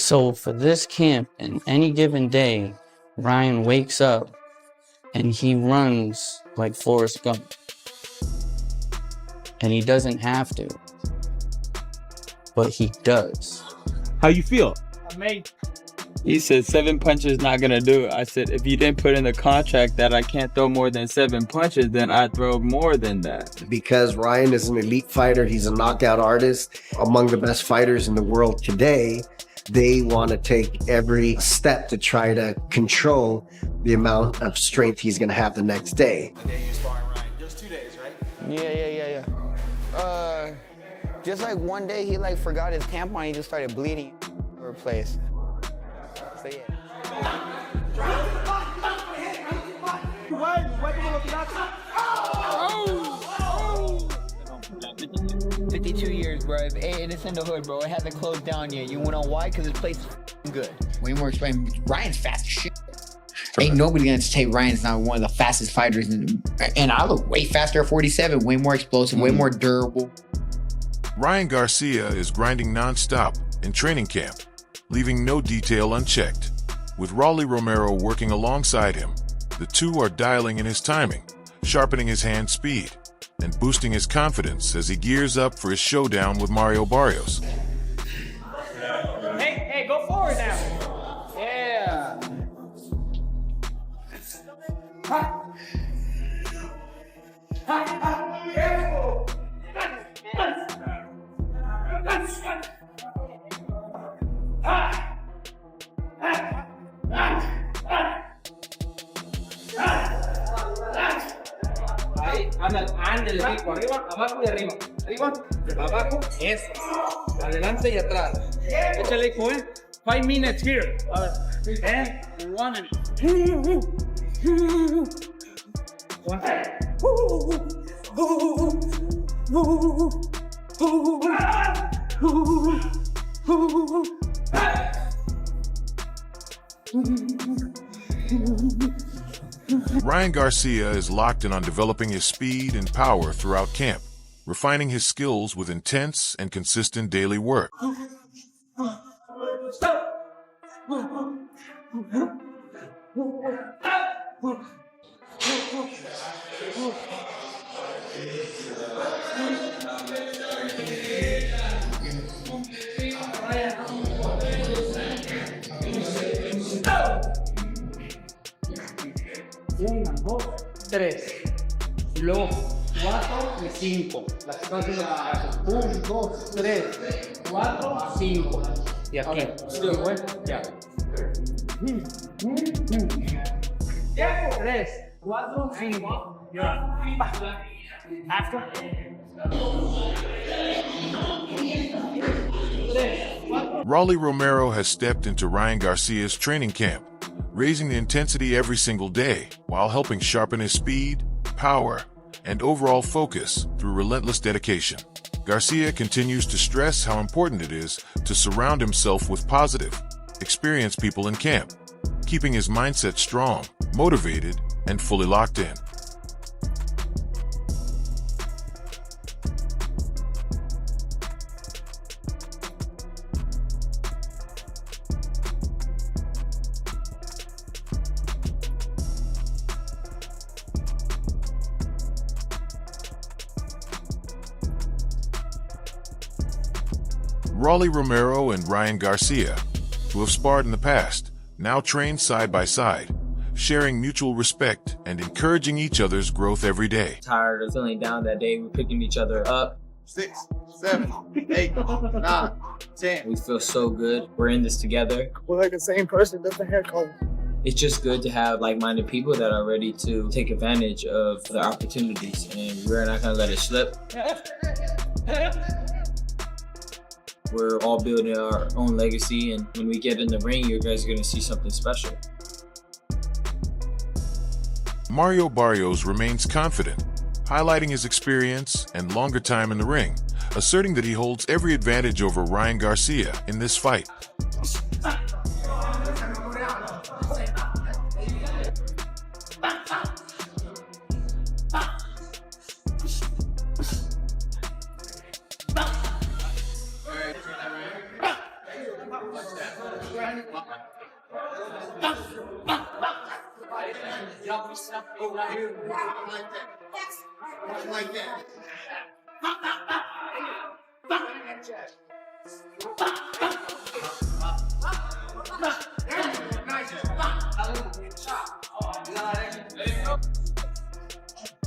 So for this camp, in any given day, Ryan wakes up and he runs like Forrest Gump. And he doesn't have to, but he does. How you feel? Amazing. He said 7 punches not gonna do it. I said, if you didn't put in the contract that I can't throw more than 7 punches, then I'd throw more than that. Because Ryan is an elite fighter, he's a knockout artist, among the best fighters in the world today. They want to take every step to try to control the amount of strength he's going to have the next day. The day you sparring Ryan, there's 2 days, right? Yeah. Just like one day he like forgot his tampon, he just started bleeding all over the place. So yeah. 52 years, bro. Hey, and it's in the hood, bro. It hasn't closed down yet. You wanna know why? Because this place is good. Way more explain. Ryan's fast as shit. Ain't nobody gonna say Ryan's not one of the fastest fighters. And I look way faster at 47, way more explosive, way more durable. Ryan Garcia is grinding non-stop in training camp, leaving no detail unchecked. With Rolly Romero working alongside him, the two are dialing in his timing, sharpening his hand speed, and boosting his confidence as he gears up for his showdown with Mario Barrios. Hey, go forward now. Yeah. Careful. Ahí, anda el rico, arriba, abajo y arriba. Arriba, abajo, eso. Adelante y atrás. Échale, hijo, 5 minutes here. And running. Ryan Garcia is locked in on developing his speed and power throughout camp, refining his skills with intense and consistent daily work. Una, dos, tres. Y luego 4 y 5. Las cosas de la 1, 2, 3, 4, 5. Y aquí. Ya. 3, 4, 5. Y ahora. After. 3, 4. Rolly Romero has stepped into Ryan Garcia's training camp, raising the intensity every single day while helping sharpen his speed, power, and overall focus through relentless dedication. Garcia continues to stress how important it is to surround himself with positive, experienced people in camp, keeping his mindset strong, motivated, and fully locked in. Rolly Romero and Ryan Garcia, who have sparred in the past, now train side by side, sharing mutual respect and encouraging each other's growth every day. Tired of feeling down that day, we're picking each other up. 6, 7, 8, 9, 10. We feel so good. We're in this together. We're like the same person, just a hair color. It's just good to have like-minded people that are ready to take advantage of the opportunities, and we're not gonna let it slip. We're all building our own legacy, and when we get in the ring, you guys are gonna see something special. Mario Barrios remains confident, highlighting his experience and longer time in the ring, asserting that he holds every advantage over Ryan Garcia in this fight.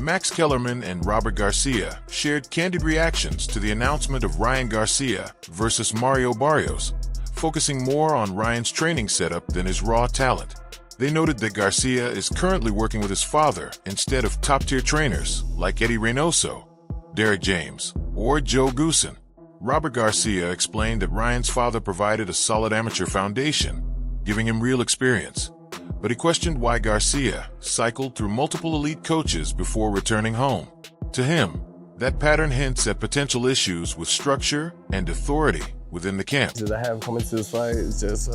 Max Kellerman and Robert Garcia shared candid reactions to the announcement of Ryan Garcia versus Mario Barrios, focusing more on Ryan's training setup than his raw talent. They noted that Garcia is currently working with his father instead of top-tier trainers like Eddie Reynoso, Derek James, or Joe Goosen. Robert Garcia explained that Ryan's father provided a solid amateur foundation, giving him real experience. But he questioned why Garcia cycled through multiple elite coaches before returning home. To him, that pattern hints at potential issues with structure and authority within the camp. That I have coming to this fight is just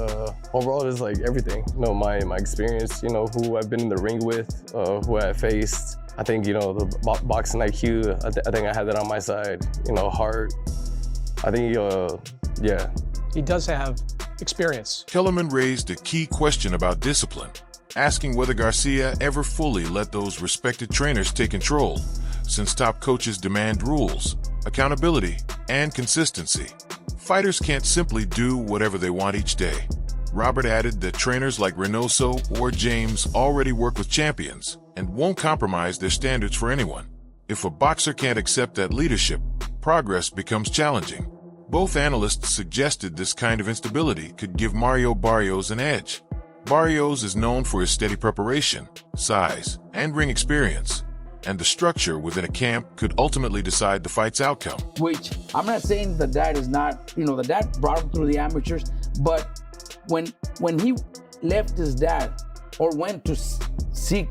overall just like everything. You know, my experience, you know, who I've been in the ring with, who I faced. I think, you know, the boxing IQ, I think I had that on my side. You know, heart. I think, yeah. He does have experience. Kellerman raised a key question about discipline, asking whether Garcia ever fully let those respected trainers take control, since top coaches demand rules, accountability, and consistency. Fighters can't simply do whatever they want each day. Robert added that trainers like Reynoso or James already work with champions and won't compromise their standards for anyone. If a boxer can't accept that leadership, progress becomes challenging. Both analysts suggested this kind of instability could give Mario Barrios an edge. Barrios is known for his steady preparation, size, and ring experience, and the structure within a camp could ultimately decide the fight's outcome. Which, I'm not saying the dad is not, you know, the dad brought him through the amateurs, but when he left his dad or went to seek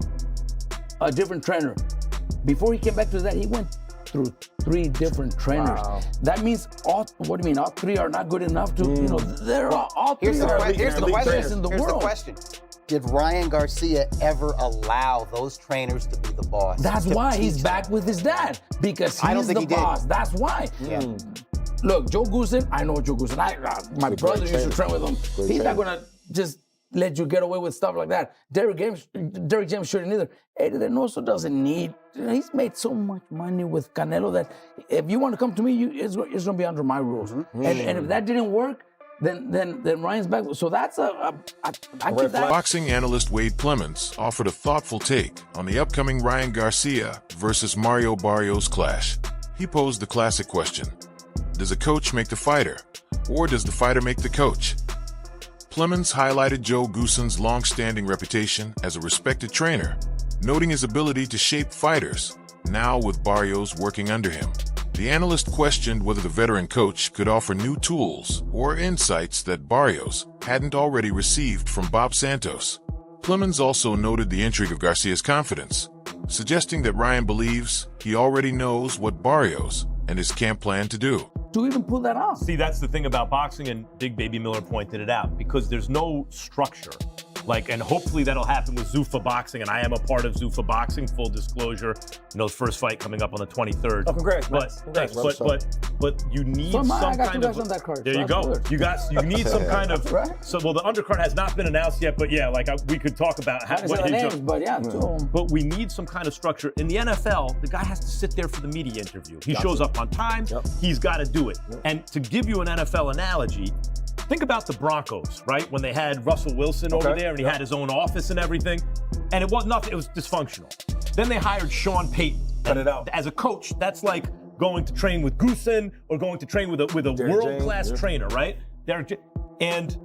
a different trainer, before he came back to his dad, he went through 3 different trainers. Wow. That means what do you mean? All 3 are not good enough to, you know, they're all 3 Here's the question. in the Here's world. the question. Did Ryan Garcia ever allow those trainers to be the boss? That's why he's back with his dad, because I don't he's think the he did. boss. That's why. Yeah. Look, Joe Goosen, I know Joe Goosen. My brother used to train with him. He's not gonna just let you get away with stuff like that. Derek James shouldn't either. Eddie Reynoso doesn't need. He's made so much money with Canelo that if you want to come to me, it's gonna be under my rules. And if that didn't work, then Ryan's back. So that's I get that. Boxing analyst Wade Clemens offered a thoughtful take on the upcoming Ryan Garcia versus Mario Barrios clash. He posed the classic question: does a coach make the fighter, or does the fighter make the coach? Clemens highlighted Joe Goosen's long-standing reputation as a respected trainer, noting his ability to shape fighters, now with Barrios working under him. The analyst questioned whether the veteran coach could offer new tools or insights that Barrios hadn't already received from Bob Santos. Clemens also noted the intrigue of Garcia's confidence, suggesting that Ryan believes he already knows what Barrios and his camp plan to do. To even pull that off. See, that's the thing about boxing, and Big Baby Miller pointed it out, because there's no structure. And hopefully that'll happen with Zuffa Boxing, and I am a part of Zuffa Boxing, full disclosure. You know, the first fight coming up on the 23rd. Oh, congrats, man. But you need some kind of. On that card, there so you go. good. You need some kind of. Right? So, well, the undercard has not been announced yet, but yeah, we could talk about what his names, but yeah. But we need some kind of structure. In the NFL, the guy has to sit there for the media interview. He shows up on time. Yep. He's got to do it. Yep. And to give you an NFL analogy, think about the Broncos, right? When they had Russell Wilson over there and he had his own office and everything. And it was nothing, it was dysfunctional. Then they hired Sean Payton. Cut it out. As a coach, that's like going to train with Goosen or going to train with a world-class trainer, right? And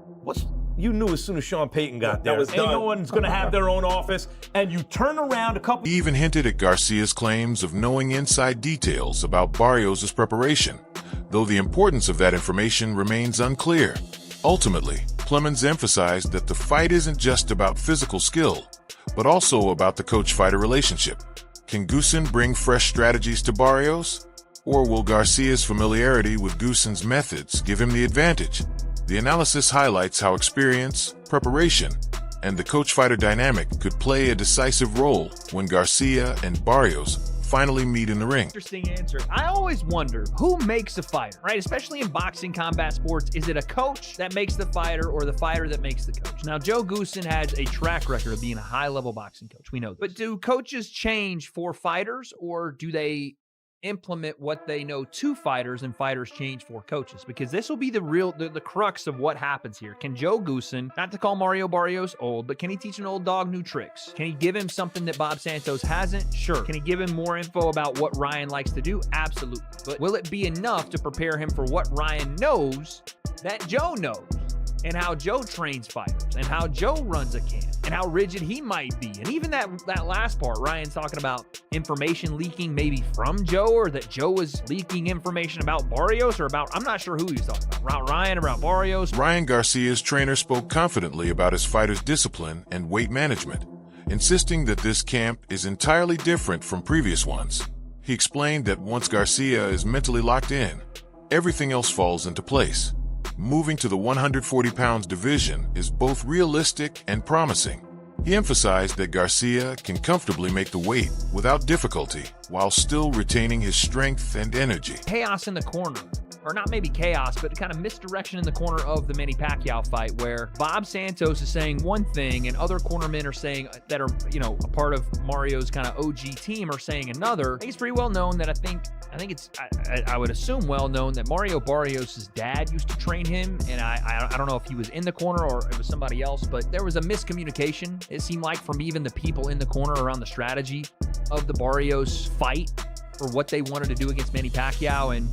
you knew as soon as Sean Payton got there, ain't no one's going to have their own office. And you turn around a couple. He even hinted at Garcia's claims of knowing inside details about Barrios' preparation, though the importance of that information remains unclear. Ultimately, Clemens emphasized that the fight isn't just about physical skill, but also about the coach-fighter relationship. Can Goosen bring fresh strategies to Barrios? Or will Garcia's familiarity with Goosen's methods give him the advantage? The analysis highlights how experience, preparation, and the coach-fighter dynamic could play a decisive role when Garcia and Barrios finally meet in the ring. Interesting answer. I always wonder who makes a fighter, right? Especially in boxing, combat sports. Is it a coach that makes the fighter or the fighter that makes the coach? Now, Joe Goosen has a track record of being a high-level boxing coach. We know this. But do coaches change for fighters, or do they implement what they know to fighters and fighters change for coaches? Because this will be the crux of what happens here. Can Joe Goosen, not to call Mario Barrios old, but can he teach an old dog new tricks? Can he give him something that Bob Santos hasn't? Sure. Can he give him more info about what Ryan likes to do? Absolutely. But will it be enough to prepare him for what Ryan knows that Joe knows? And how Joe trains fighters, and how Joe runs a camp, and how rigid he might be. And even that last part, Ryan's talking about information leaking maybe from Joe, or that Joe was leaking information about Barrios, or about, I'm not sure who he was talking about Ryan, about Barrios. Ryan Garcia's trainer spoke confidently about his fighters' discipline and weight management, insisting that this camp is entirely different from previous ones. He explained that once Garcia is mentally locked in, everything else falls into place. Moving to the 140 pounds division is both realistic and promising. He emphasized that Garcia can comfortably make the weight without difficulty while still retaining his strength and energy. Chaos in the corner. Or not maybe chaos, but kind of misdirection in the corner of the Manny Pacquiao fight, where Bob Santos is saying one thing and other cornermen are saying, that are, a part of Mario's kind of OG team, are saying another. I think it's pretty well known that I would assume well known that Mario Barrios' dad used to train him, and I don't know if he was in the corner or it was somebody else, but there was a miscommunication, it seemed like, from even the people in the corner around the strategy of the Barrios fight for what they wanted to do against Manny Pacquiao. And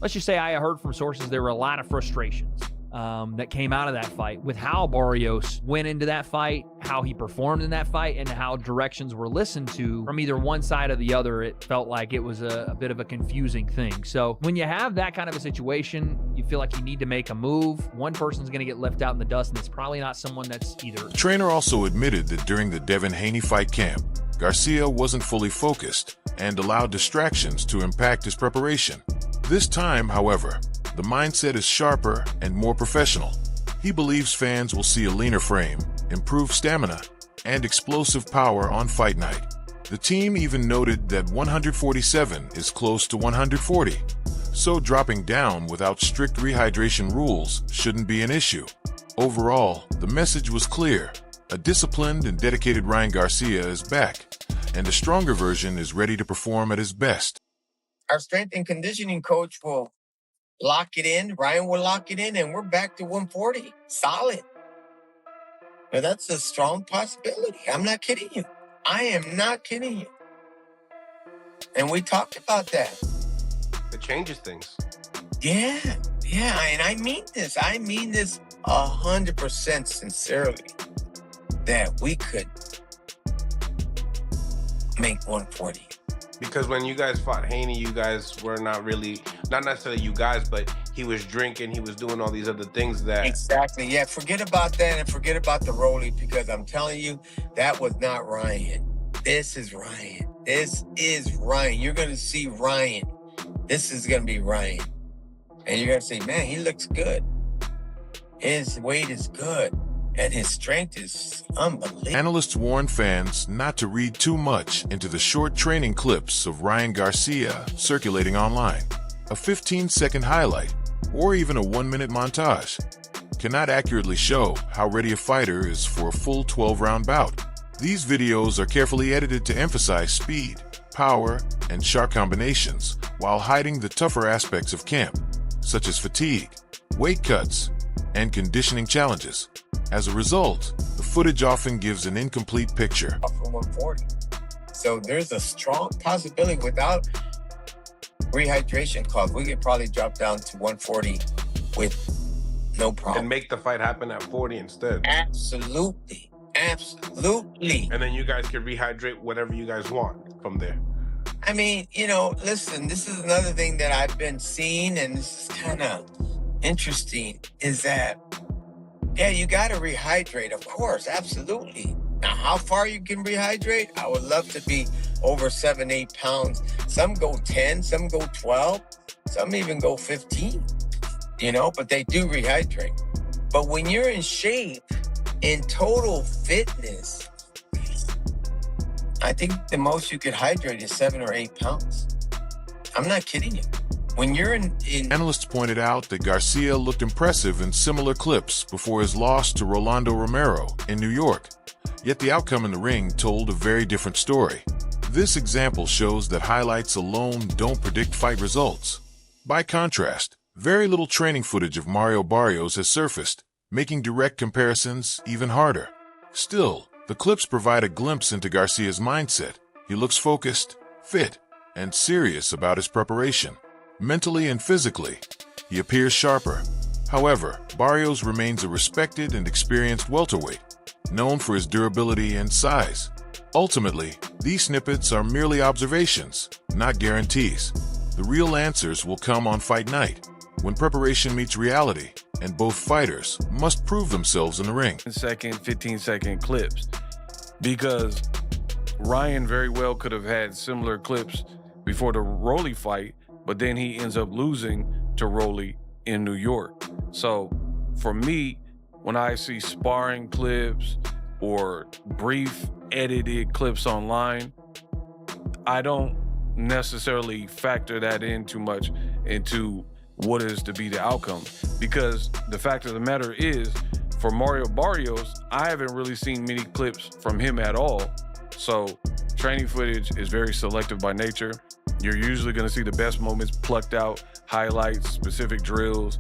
let's just say I heard from sources there were a lot of frustrations that came out of that fight with how Barrios went into that fight, how he performed in that fight, and how directions were listened to from either one side or the other. It felt like it was a bit of a confusing thing. So when you have that kind of a situation, you feel like you need to make a move. One person's going to get left out in the dust, and it's probably not someone that's either. The trainer also admitted that during the Devin Haney fight camp, Garcia wasn't fully focused and allowed distractions to impact his preparation. This time, however, the mindset is sharper and more professional. He believes fans will see a leaner frame, improved stamina, and explosive power on fight night. The team even noted that 147 is close to 140, so dropping down without strict rehydration rules shouldn't be an issue. Overall, the message was clear. A disciplined and dedicated Ryan Garcia is back, and a stronger version is ready to perform at his best. Our strength and conditioning coach will lock it in. Ryan will lock it in, and we're back to 140. Solid. Now, that's a strong possibility. I'm not kidding you. I am not kidding you. And we talked about that. It changes things. Yeah. And I mean this. I mean this 100% sincerely. That we could make 140. Because when you guys fought Haney, you guys were not necessarily you guys, but he was drinking, he was doing all these other things that... Exactly, yeah. Forget about that and forget about the Rolly, because I'm telling you, that was not Ryan. This is Ryan. This is Ryan. You're going to see Ryan. This is going to be Ryan. And you're going to say, man, he looks good. His weight is good. And his strength is unbelievable. Analysts warn fans not to read too much into the short training clips of Ryan Garcia circulating online. A 15-second highlight, or even a 1-minute montage, cannot accurately show how ready a fighter is for a full 12-round bout. These videos are carefully edited to emphasize speed, power, and sharp combinations, while hiding the tougher aspects of camp, such as fatigue, weight cuts, and conditioning challenges. As a result, the footage often gives an incomplete picture. From 140. So there's a strong possibility without rehydration cause we could probably drop down to 140 with no problem. And make the fight happen at 40 instead. Absolutely. And then you guys can rehydrate whatever you guys want from there. I mean, listen, this is another thing that I've been seeing, and this is kind of interesting, is that yeah, you got to rehydrate, of course, absolutely. Now, how far you can rehydrate? I would love to be over 7-8 pounds. Some go 10, some go 12, some even go 15, but they do rehydrate. But when you're in shape, in total fitness, I think the most you could hydrate is 7 or 8 pounds. I'm not kidding you. When you're in Analysts pointed out that Garcia looked impressive in similar clips before his loss to Rolly Romero in New York. Yet the outcome in the ring told a very different story. This example shows that highlights alone don't predict fight results. By contrast, very little training footage of Mario Barrios has surfaced, making direct comparisons even harder. Still, the clips provide a glimpse into Garcia's mindset. He looks focused, fit, and serious about his preparation. Mentally and physically, he appears sharper. However, Barrios remains a respected and experienced welterweight, known for his durability and size. Ultimately, these snippets are merely observations, not guarantees. The real answers will come on fight night, when preparation meets reality, and both fighters must prove themselves in the ring. 15-second clips, because Ryan very well could have had similar clips before the Rolly fight, but then he ends up losing to Rolly in New York. So for me, when I see sparring clips or brief edited clips online, I don't necessarily factor that in too much into what is to be the outcome. Because the fact of the matter is, for Mario Barrios, I haven't really seen many clips from him at all. So training footage is very selective by nature. You're usually going to see the best moments plucked out, highlights, specific drills,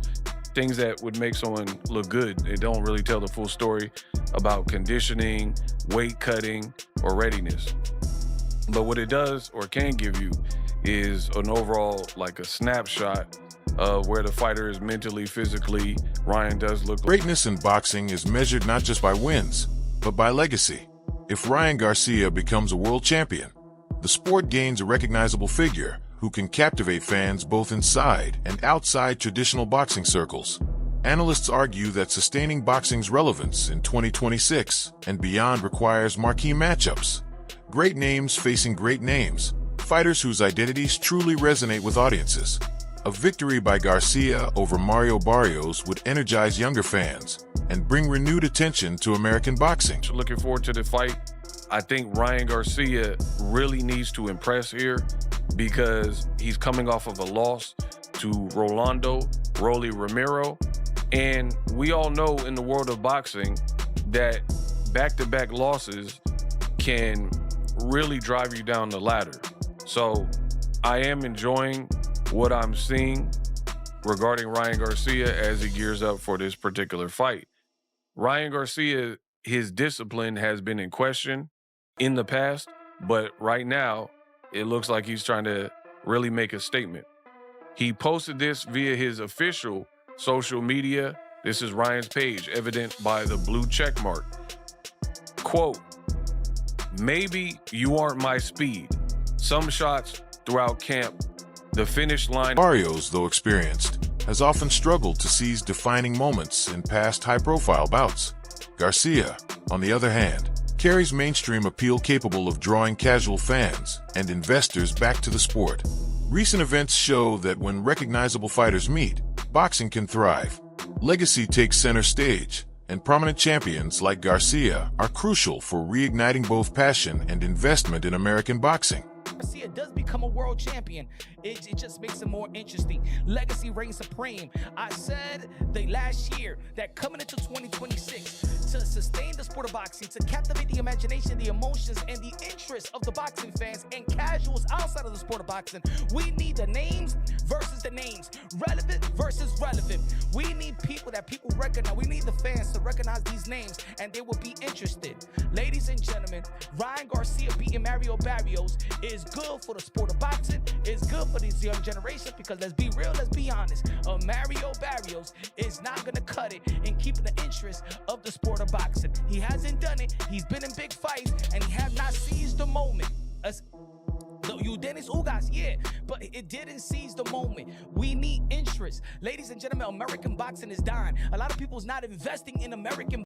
things that would make someone look good. They don't really tell the full story about conditioning, weight cutting, or readiness. But what it does or can give you is an overall, like a snapshot of where the fighter is mentally, physically. Ryan does look. Greatness in boxing is measured not just by wins, but by legacy. If Ryan Garcia becomes a world champion, the sport gains a recognizable figure who can captivate fans both inside and outside traditional boxing circles. Analysts argue that sustaining boxing's relevance in 2026 and beyond requires marquee matchups. Great names facing great names, fighters whose identities truly resonate with audiences. A victory by Garcia over Mario Barrios would energize younger fans and bring renewed attention to American boxing. Looking forward to the fight. I think Ryan Garcia really needs to impress here because he's coming off of a loss to Rolly Romero. And we all know in the world of boxing that back-to-back losses can really drive you down the ladder. So I am enjoying what I'm seeing regarding Ryan Garcia as he gears up for this particular fight. Ryan Garcia, his discipline has been in question in the past, but right now it looks like he's trying to really make a statement. He posted this via his official social media. This is Ryan's page, evident by the blue check mark. Quote, "Maybe you aren't my speed. Some shots throughout camp, the finish line." Barrios, though experienced, has often struggled to seize defining moments in past high-profile bouts. Garcia, on the other hand, carries mainstream appeal capable of drawing casual fans and investors back to the sport. Recent events show that when recognizable fighters meet, boxing can thrive. Legacy takes center stage, and prominent champions like Garcia are crucial for reigniting both passion and investment in American boxing. Garcia does become a world champion, it just makes it more interesting. Legacy reigns supreme. I said the last year that coming into 2026, to sustain the sport of boxing, to captivate the imagination, the emotions, and the interest of the boxing fans and casuals outside of the sport of boxing, we need the names versus the names, relevant versus relevant. We need people that people recognize. We need the fans to recognize these names, and they will be interested. Ladies and gentlemen, Ryan Garcia beating Mario Barrios is good for the sport of boxing. It's good for this young generation because let's be real, let's be honest. Mario Barrios is not going to cut it in keeping the interest of the sport of boxing. He hasn't done it. He's been in big fights and he has not seized the moment. You Dennis Ugas, yeah, but it didn't seize the moment. We need interest. Ladies and gentlemen, American boxing is dying. A lot of people's not investing in American